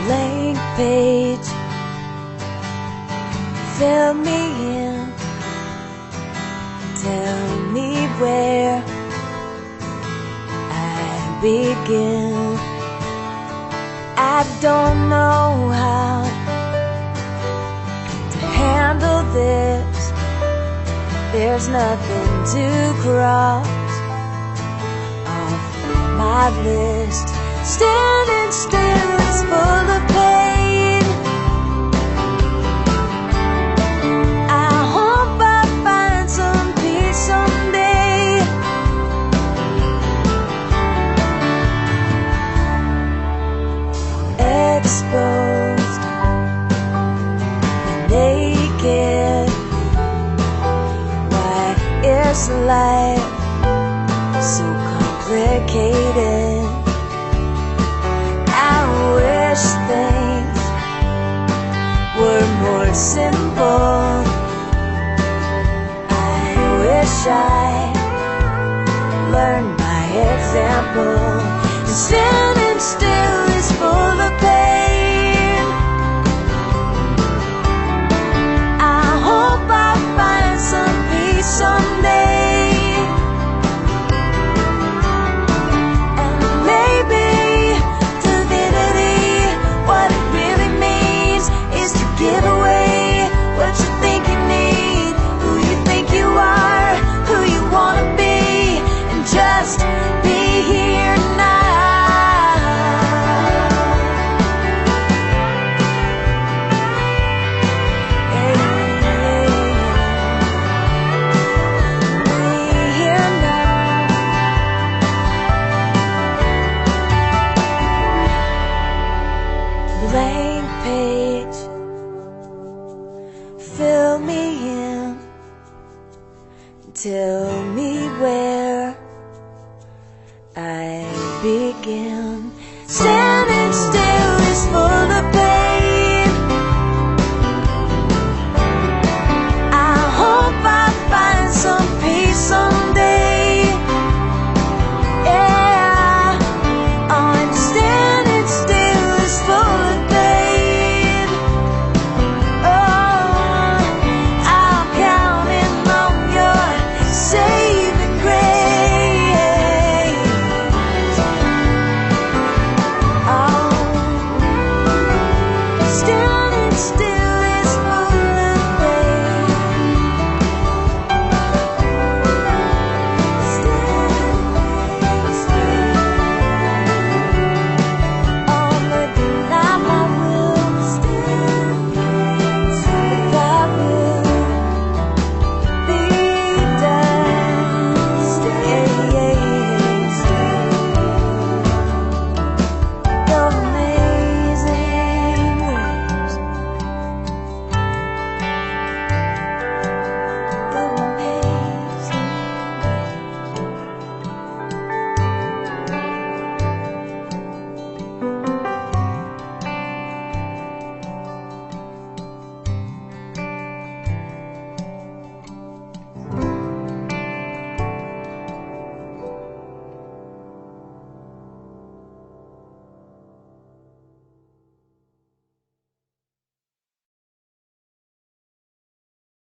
blank page. Fill me in, tell me where I begin. I don't know how to handle this. There's nothing to cross off my list. Standing still is full of pain. I hope I find some peace someday. Exposed and naked. Why is life so complicated? I wish things were more simple. I wish I learned my example. And standing still is full of pain. I hope I find some peace someday. And maybe divinity, what it really means is to give away what you think you need, who you think you are, who you wanna be, and just be here now. Blank page, fill me in, tell me where I begin. Standing still is full of pain. I hope I find some peace someday. Yeah, oh, and standing still is full of pain. Oh, I'm counting on your saving grace. Oh, still